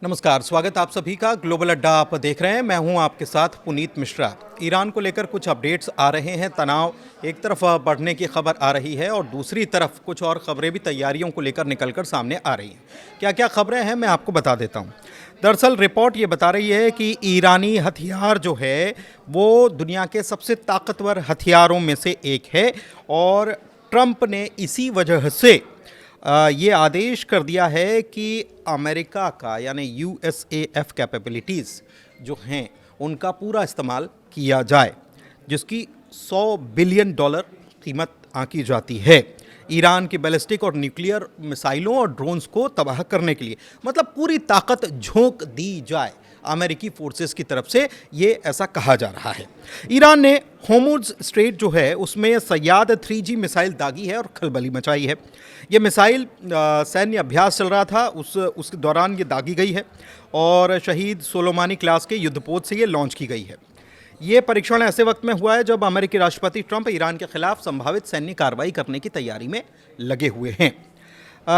नमस्कार, स्वागत आप सभी का ग्लोबल अड्डा आप देख रहे हैं। मैं हूं आपके साथ पुनीत मिश्रा। ईरान को लेकर कुछ अपडेट्स आ रहे हैं। तनाव एक तरफ बढ़ने की खबर आ रही है और दूसरी तरफ कुछ और खबरें भी तैयारियों को लेकर निकलकर सामने आ रही हैं। क्या क्या खबरें हैं मैं आपको बता देता हूं। दरअसल रिपोर्ट ये बता रही है कि ईरानी हथियार जो है वो दुनिया के सबसे ताकतवर हथियारों में से एक है और ट्रंप ने इसी वजह से ये आदेश कर दिया है कि अमेरिका का यानी USAF कैपेबिलिटीज़ जो हैं उनका पूरा इस्तेमाल किया जाए, जिसकी $100 बिलियन कीमत आंकी जाती है ईरान की बैलिस्टिक और न्यूक्लियर मिसाइलों और ड्रोन्स को तबाह करने के लिए। मतलब पूरी ताकत झोंक दी जाए अमेरिकी फोर्सेस की तरफ से, ये ऐसा कहा जा रहा है। ईरान ने होर्मुज़ स्ट्रेट जो है उसमें सयाद 3G मिसाइल दागी है और खलबली मचाई है। ये मिसाइल सैन्य अभ्यास चल रहा था, उसके दौरान ये दागी गई है और शहीद सोलोमानी क्लास के युद्धपोत से ये लॉन्च की गई है। ये परीक्षण ऐसे वक्त में हुआ है जब अमेरिकी राष्ट्रपति ट्रंप ईरान के खिलाफ संभावित सैन्य कार्रवाई करने की तैयारी में लगे हुए हैं।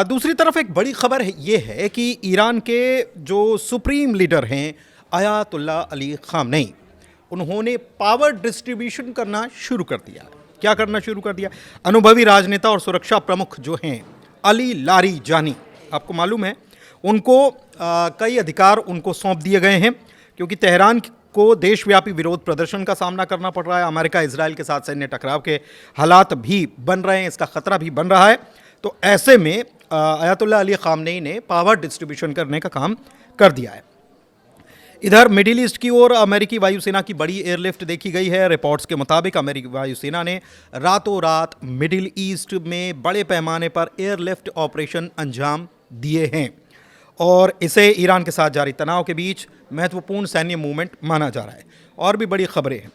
दूसरी तरफ एक बड़ी खबर ये है कि ईरान के जो सुप्रीम लीडर हैं अयातुल्ला अली खामनेई, उन्होंने पावर डिस्ट्रीब्यूशन करना शुरू कर दिया। क्या करना शुरू कर दिया? अनुभवी राजनेता और सुरक्षा प्रमुख जो हैं अली लारीजानी, आपको मालूम है, उनको कई अधिकार उनको सौंप दिए गए हैं क्योंकि तेहरान को देशव्यापी विरोध प्रदर्शन का सामना करना पड़ रहा है। अमेरिका इजराइल के साथ सैन्य टकराव के हालात भी बन रहे हैं, इसका खतरा भी बन रहा है। तो ऐसे में अयातुल्ला अली खामनेई ने पावर डिस्ट्रीब्यूशन करने का काम कर दिया है। इधर मिडिल ईस्ट की ओर अमेरिकी वायुसेना की बड़ी एयरलिफ्ट देखी गई है। रिपोर्ट्स के मुताबिक अमेरिकी वायुसेना ने रातों रात मिडिल ईस्ट में बड़े पैमाने पर एयरलिफ्ट ऑपरेशन अंजाम दिए हैं और इसे ईरान के साथ जारी तनाव के बीच महत्वपूर्ण सैन्य मूवमेंट माना जा रहा है। और भी बड़ी खबरें हैं।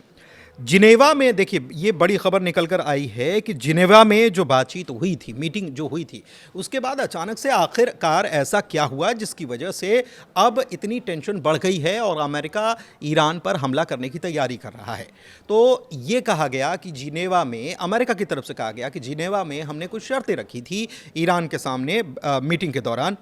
जिनेवा में देखिए, ये बड़ी खबर निकल कर आई है कि जिनेवा में जो बातचीत हुई थी, मीटिंग जो हुई थी, उसके बाद अचानक से आखिरकार ऐसा क्या हुआ जिसकी वजह से अब इतनी टेंशन बढ़ गई है और अमेरिका ईरान पर हमला करने की तैयारी कर रहा है। तो ये कहा गया कि जिनेवा में, अमेरिका की तरफ से कहा गया कि जिनेवा में हमने कुछ शर्तें रखी थी ईरान के सामने मीटिंग के दौरान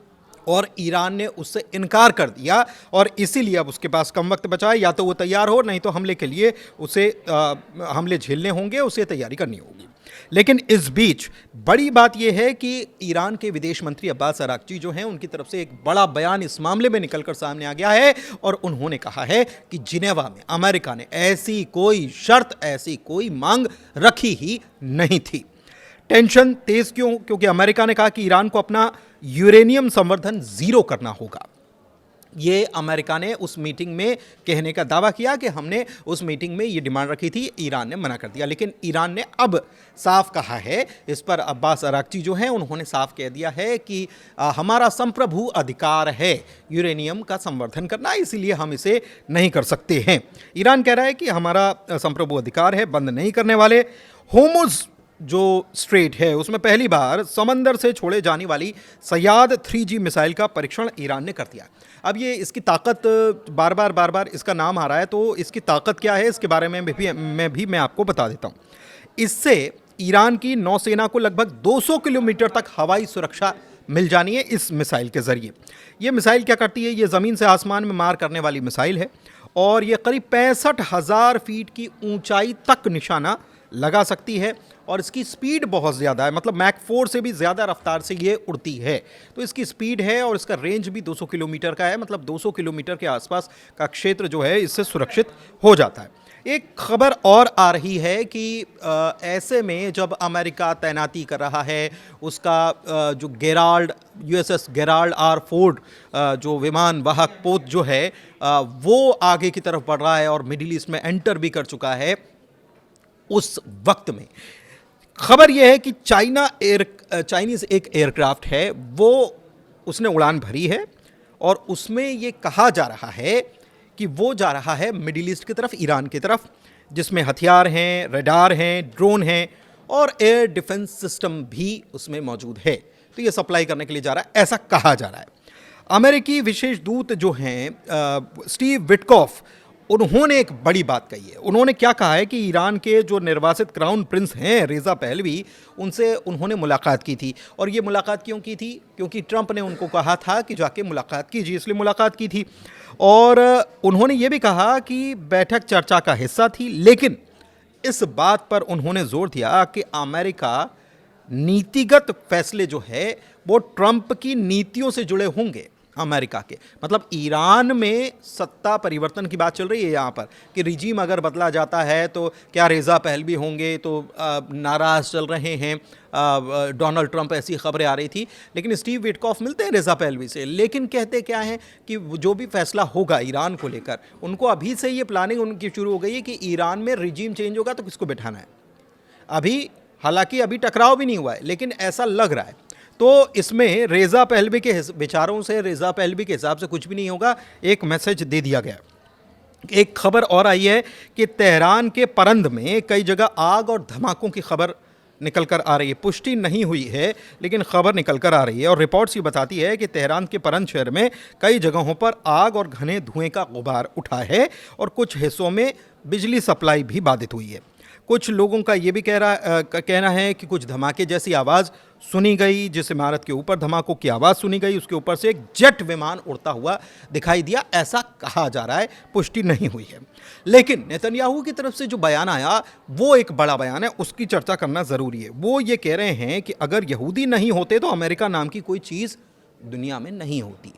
और ईरान ने उससे इनकार कर दिया और इसीलिए अब उसके पास कम वक्त बचा है, या तो वो तैयार हो, नहीं तो हमले के लिए उसे हमले झेलने होंगे, उसे तैयारी करनी होगी। लेकिन इस बीच बड़ी बात यह है कि ईरान के विदेश मंत्री अब्बास अराक्ची जो हैं, उनकी तरफ से एक बड़ा बयान इस मामले में निकलकर सामने आ गया है और उन्होंने कहा है कि जिनेवा में अमेरिका ने ऐसी कोई शर्त, ऐसी कोई मांग रखी ही नहीं थी। टेंशन तेज क्यों? क्योंकि अमेरिका ने कहा कि ईरान को अपना यूरेनियम संवर्धन जीरो करना होगा। ये अमेरिका ने उस मीटिंग में कहने का दावा किया कि हमने उस मीटिंग में ये डिमांड रखी थी, ईरान ने मना कर दिया। लेकिन ईरान ने अब साफ कहा है, इस पर अब्बास अराक्ची जो हैं उन्होंने साफ कह दिया है कि हमारा संप्रभु अधिकार है यूरेनियम का संवर्धन करना, इसीलिए हम इसे नहीं कर सकते हैं। ईरान कह रहा है कि हमारा संप्रभु अधिकार है, बंद नहीं करने वाले। होर्मुज़ जो स्ट्रेट है उसमें पहली बार समंदर से छोड़े जाने वाली सयाद 3G मिसाइल का परीक्षण ईरान ने कर दिया। अब ये इसकी ताकत बार बार इसका नाम आ रहा है, तो इसकी ताकत क्या है इसके बारे में मैं आपको बता देता हूँ। इससे ईरान की नौसेना को लगभग 200 किलोमीटर तक हवाई सुरक्षा मिल जानी है इस मिसाइल के ज़रिए। ये मिसाइल क्या करती है? ये ज़मीन से आसमान में मार करने वाली मिसाइल है और ये करीब 65,000 फीट की ऊंचाई तक निशाना लगा सकती है और इसकी स्पीड बहुत ज़्यादा है, मतलब मैक 4 से भी ज़्यादा रफ्तार से ये उड़ती है। तो इसकी स्पीड है और इसका रेंज भी 200 किलोमीटर का है, मतलब 200 किलोमीटर के आसपास का क्षेत्र जो है इससे सुरक्षित हो जाता है। एक खबर और आ रही है कि ऐसे में जब अमेरिका तैनाती कर रहा है, उसका जो Gerald USS Gerald R Ford जो विमान वाहक पोत जो है वो आगे की तरफ बढ़ रहा है और मिडिल ईस्ट में एंटर भी कर चुका है। उस वक्त में खबर यह है कि चाइनीज़ एक एयरक्राफ्ट है, वो उसने उड़ान भरी है और उसमें ये कहा जा रहा है कि वो जा रहा है मिडिल ईस्ट की तरफ, ईरान की तरफ, जिसमें हथियार हैं, रडार हैं, ड्रोन हैं और एयर डिफेंस सिस्टम भी उसमें मौजूद है। तो ये सप्लाई करने के लिए जा रहा है, ऐसा कहा जा रहा है। अमेरिकी विशेष दूत जो हैं स्टीव विटकॉफ, उन्होंने एक बड़ी बात कही है। उन्होंने क्या कहा है कि ईरान के जो निर्वासित क्राउन प्रिंस हैं रेज़ा पहलवी, उनसे उन्होंने मुलाकात की थी। और ये मुलाकात क्यों की थी? क्योंकि ट्रंप ने उनको कहा था कि जाके मुलाकात कीजिए, इसलिए मुलाकात की थी। और उन्होंने ये भी कहा कि बैठक चर्चा का हिस्सा थी, लेकिन इस बात पर उन्होंने जोर दिया कि अमेरिका नीतिगत फैसले जो है वो ट्रंप की नीतियों से जुड़े होंगे। अमेरिका के मतलब ईरान में सत्ता परिवर्तन की बात चल रही है यहाँ पर कि रिजीम अगर बदला जाता है तो क्या रेज़ा पहलवी होंगे, तो नाराज़ चल रहे हैं डोनाल्ड ट्रंप, ऐसी खबरें आ रही थी। लेकिन स्टीव विटकॉफ मिलते हैं रेज़ा पहलवी से, लेकिन कहते क्या हैं कि जो भी फैसला होगा ईरान को लेकर, उनको अभी से ये प्लानिंग उनकी शुरू हो गई है कि ईरान में रिजीम चेंज होगा तो किसको बैठाना है। अभी हालांकि अभी टकराव भी नहीं हुआ है, लेकिन ऐसा लग रहा है। तो इसमें रेज़ा पहलवी के विचारों से, रेज़ा पहलवी के हिसाब से कुछ भी नहीं होगा, एक मैसेज दे दिया गया। एक खबर और आई है कि तेहरान के परंद में कई जगह आग और धमाकों की खबर निकल कर आ रही है। पुष्टि नहीं हुई है, लेकिन खबर निकल कर आ रही है। और रिपोर्ट्स ये बताती है कि तेहरान के परंद शहर में कई जगहों पर आग और घने धुएं का गुबार उठा है और कुछ हिस्सों में बिजली सप्लाई भी बाधित हुई है। कुछ लोगों का ये भी कहना है कि कुछ धमाके जैसी आवाज़ सुनी गई, जिस इमारत के ऊपर धमाकों की आवाज़ सुनी गई उसके ऊपर से एक जेट विमान उड़ता हुआ दिखाई दिया, ऐसा कहा जा रहा है। पुष्टि नहीं हुई है। लेकिन नेतन्याहू की तरफ से जो बयान आया वो एक बड़ा बयान है, उसकी चर्चा करना ज़रूरी है। वो ये कह रहे हैं कि अगर यहूदी नहीं होते तो अमेरिका नाम की कोई चीज़ दुनिया में नहीं होती।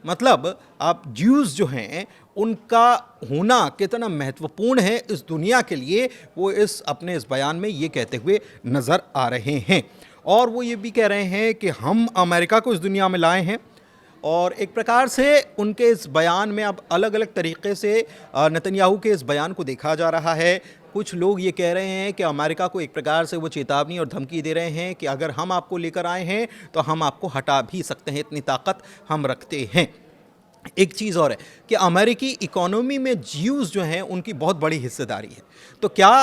मतलब आप ज्यूज़ जो हैं उनका होना कितना महत्वपूर्ण है इस दुनिया के लिए, वो अपने इस बयान में ये कहते हुए नज़र आ रहे हैं। और वो ये भी कह रहे हैं कि हम अमेरिका को इस दुनिया में लाए हैं। और एक प्रकार से उनके इस बयान में अब अलग अलग तरीक़े से नेतन्याहू के इस बयान को देखा जा रहा है। कुछ लोग ये कह रहे हैं कि अमेरिका को एक प्रकार से वो चेतावनी और धमकी दे रहे हैं कि अगर हम आपको लेकर आए हैं तो हम आपको हटा भी सकते हैं, इतनी ताकत हम रखते हैं। एक चीज़ और है कि अमेरिकी इकोनॉमी में ज्यूज़ जो हैं उनकी बहुत बड़ी हिस्सेदारी है। तो क्या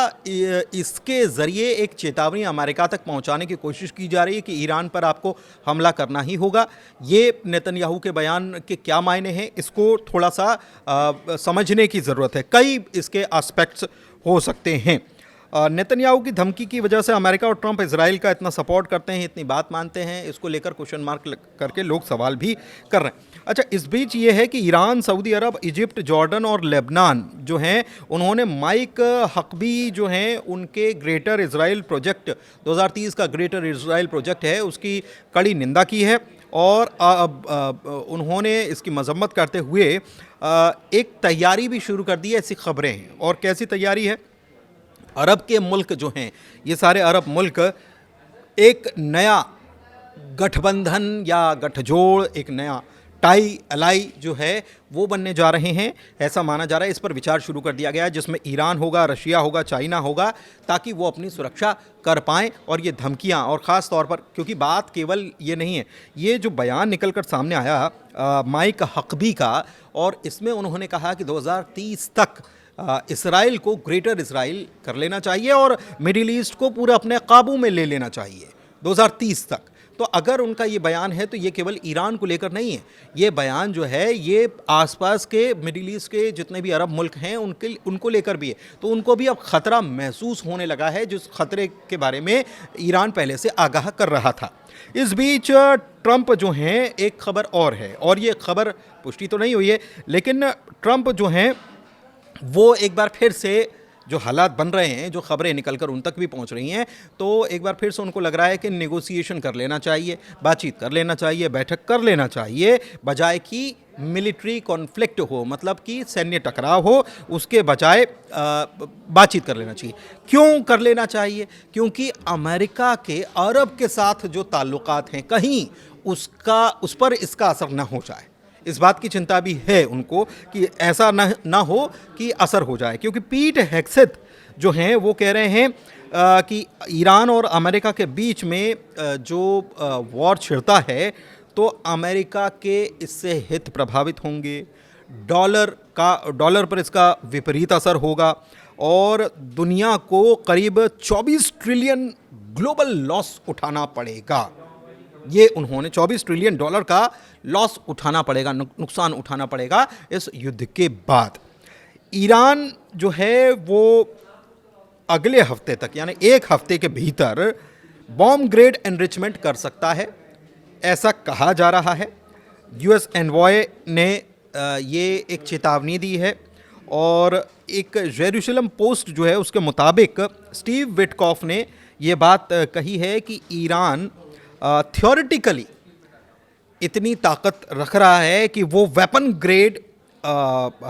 इसके ज़रिए एक चेतावनी अमेरिका तक पहुंचाने की कोशिश की जा रही है कि ईरान पर आपको हमला करना ही होगा? ये नेतन्याहू के बयान के क्या मायने हैं, इसको थोड़ा सा समझने की ज़रूरत है। कई इसके एस्पेक्ट्स हो सकते हैं। नेतन्याहू की धमकी की वजह से अमेरिका और ट्रंप इजराइल का इतना सपोर्ट करते हैं, इतनी बात मानते हैं, इसको लेकर क्वेश्चन मार्क करके लोग सवाल भी कर रहे हैं। अच्छा, इस बीच ये है कि ईरान, सऊदी अरब, इजिप्ट, जॉर्डन और लेबनान जो हैं उन्होंने माइक हकबी जो हैं उनके ग्रेटर इजराइल प्रोजेक्ट 2030 का ग्रेटर इजराइल प्रोजेक्ट है उसकी कड़ी निंदा की है। और उन्होंने इसकी मजम्मत करते हुए एक तैयारी भी शुरू कर दी है, ऐसी खबरें हैं। और कैसी तैयारी है? अरब के मुल्क जो हैं, ये सारे अरब मुल्क एक नया गठबंधन या गठजोड़, एक नया टाई अलाई जो है वो बनने जा रहे हैं, ऐसा माना जा रहा है। इस पर विचार शुरू कर दिया गया है, जिसमें ईरान होगा, रशिया होगा, चाइना होगा, ताकि वो अपनी सुरक्षा कर पाएँ। और ये धमकियां, और ख़ास तौर पर क्योंकि बात केवल ये नहीं है, ये जो बयान निकल कर सामने आया माइक हकबी का, और इसमें उन्होंने कहा कि 2030 तक इसराइल को ग्रेटर इसराइल कर लेना चाहिए और मिडिल ईस्ट को पूरा अपने काबू में ले लेना चाहिए 2030 तक। तो अगर उनका ये बयान है तो ये केवल ईरान को लेकर नहीं है, ये बयान जो है ये आसपास के मिडिल ईस्ट के जितने भी अरब मुल्क हैं उनको लेकर भी है। तो उनको भी अब ख़तरा महसूस होने लगा है, जिस खतरे के बारे में ईरान पहले से आगाह कर रहा था। इस बीच ट्रंप जो हैं, एक खबर और है, और ये खबर पुष्टि तो नहीं हुई है, लेकिन ट्रंप जो हैं वो एक बार फिर से जो हालात बन रहे हैं, जो खबरें निकलकर उन तक भी पहुंच रही हैं, तो एक बार फिर से उनको लग रहा है कि नेगोशिएशन कर लेना चाहिए, बातचीत कर लेना चाहिए, बैठक कर लेना चाहिए, बजाय कि मिलिट्री कॉन्फ्लिक्ट हो, मतलब कि सैन्य टकराव हो, उसके बजाय बातचीत कर लेना चाहिए। क्यों कर लेना चाहिए? क्योंकि अमेरिका के अरब के साथ जो ताल्लुकात हैं, कहीं उस पर इसका असर ना हो जाए, इस बात की चिंता भी है उनको कि ऐसा ना हो कि असर हो जाए। क्योंकि पीट हेग्सेथ जो हैं वो कह रहे हैं कि ईरान और अमेरिका के बीच में जो वॉर छिड़ता है तो अमेरिका के इससे हित प्रभावित होंगे, डॉलर पर इसका विपरीत असर होगा और दुनिया को करीब 24 ट्रिलियन ग्लोबल लॉस उठाना पड़ेगा। ये उन्होंने $24 ट्रिलियन का लॉस उठाना पड़ेगा, नुकसान उठाना पड़ेगा इस युद्ध के बाद। ईरान जो है वो अगले हफ्ते तक यानी एक हफ्ते के भीतर बॉम्ब ग्रेड एनरिचमेंट कर सकता है, ऐसा कहा जा रहा है। यूएस एनवॉय ने ये एक चेतावनी दी है और एक जेरूशलम पोस्ट जो है उसके मुताबिक स्टीव विटकॉफ ने ये बात कही है कि ईरान थ्योरेटिकली इतनी ताकत रख रहा है कि वो वेपन ग्रेड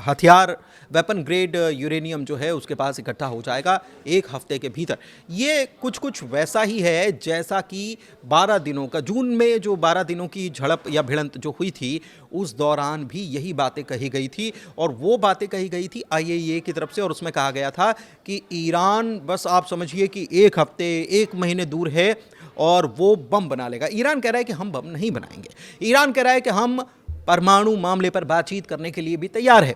हथियार, वेपन ग्रेड यूरेनियम जो है उसके पास इकट्ठा हो जाएगा एक हफ्ते के भीतर। ये कुछ वैसा ही है जैसा कि 12 दिनों का, जून में जो 12 दिनों की झड़प या भिड़ंत जो हुई थी उस दौरान भी यही बातें कही गई थी और वो बातें कही गई थी आईएईए की तरफ से और उसमें कहा गया था कि ईरान बस आप समझिए कि एक हफ्ते, एक महीने दूर है और वो बम बना लेगा। ईरान कह रहा है कि हम बम नहीं बनाएंगे। ईरान कह रहा है कि हम परमाणु मामले पर बातचीत करने के लिए भी तैयार है।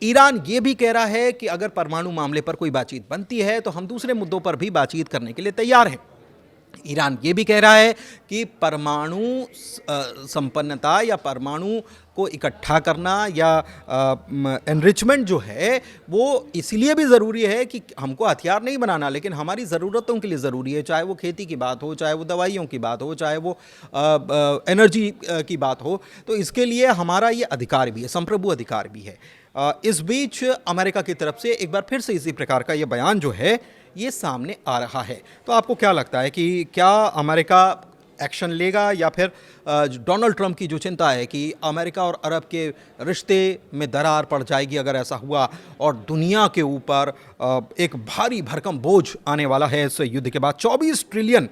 ईरान ये भी कह रहा है कि अगर परमाणु मामले पर कोई बातचीत बनती है तो हम दूसरे मुद्दों पर भी बातचीत करने के लिए तैयार हैं। ईरान ये भी कह रहा है कि परमाणु संपन्नता या परमाणु को इकट्ठा करना या एनरिचमेंट जो है वो इसलिए भी ज़रूरी है कि हमको हथियार नहीं बनाना, लेकिन हमारी ज़रूरतों के लिए ज़रूरी है, चाहे वो खेती की बात हो, चाहे वो दवाइयों की बात हो, चाहे वो एनर्जी की बात हो। तो इसके लिए हमारा ये अधिकार भी है, संप्रभु अधिकार भी है। इस बीच अमेरिका की तरफ से एक बार फिर से इसी प्रकार का ये बयान जो है ये सामने आ रहा है। तो आपको क्या लगता है कि क्या अमेरिका एक्शन लेगा या फिर डोनाल्ड ट्रंप की जो चिंता है कि अमेरिका और अरब के रिश्ते में दरार पड़ जाएगी अगर ऐसा हुआ और दुनिया के ऊपर एक भारी भरकम बोझ आने वाला है इस युद्ध के बाद, $24 ट्रिलियन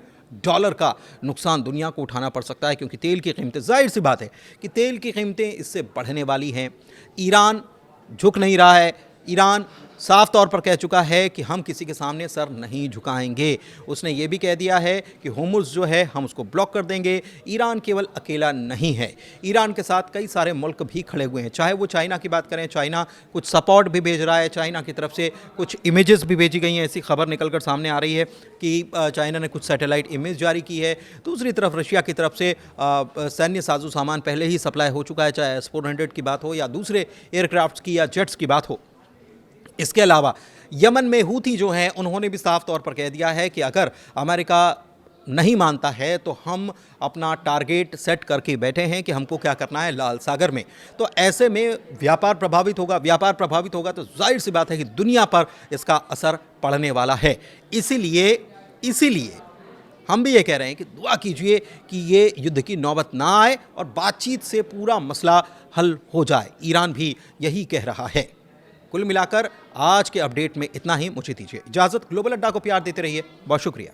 का नुकसान दुनिया को उठाना पड़ सकता है क्योंकि तेल की कीमतें, जाहिर सी बात है कि तेल की कीमतें इससे बढ़ने वाली हैं। ईरान झुक नहीं रहा है। ईरान साफ तौर पर कह चुका है कि हम किसी के सामने सर नहीं झुकाएंगे। उसने ये भी कह दिया है कि होर्मुज़ जो है हम उसको ब्लॉक कर देंगे। ईरान केवल अकेला नहीं है, ईरान के साथ कई सारे मुल्क भी खड़े हुए हैं। चाहे वो चाइना की बात करें, चाइना कुछ सपोर्ट भी भेज रहा है, चाइना की तरफ से कुछ इमेजेस भी भेजी गई हैं। ऐसी खबर निकलकर सामने आ रही है कि चाइना ने कुछ सैटेलाइट इमेज जारी की है। दूसरी तरफ रशिया की तरफ से सैन्य साजो सामान पहले ही सप्लाई हो चुका है, चाहे S-400 की बात हो या दूसरे एयरक्राफ्ट की या जेट्स की बात हो। इसके अलावा यमन में हूथी जो हैं उन्होंने भी साफ तौर पर कह दिया है कि अगर अमेरिका नहीं मानता है तो हम अपना टारगेट सेट करके बैठे हैं कि हमको क्या करना है लाल सागर में। तो ऐसे में व्यापार प्रभावित होगा, व्यापार प्रभावित होगा तो जाहिर सी बात है कि दुनिया पर इसका असर पड़ने वाला है। इसीलिए हम भी ये कह रहे हैं कि दुआ कीजिए कि ये युद्ध की नौबत ना आए और बातचीत से पूरा मसला हल हो जाए। ईरान भी यही कह रहा है। कुल मिलाकर आज के अपडेट में इतना ही। मुझे दीजिए इजाज़त। ग्लोबल अड्डा को प्यार देते रहिए। बहुत शुक्रिया।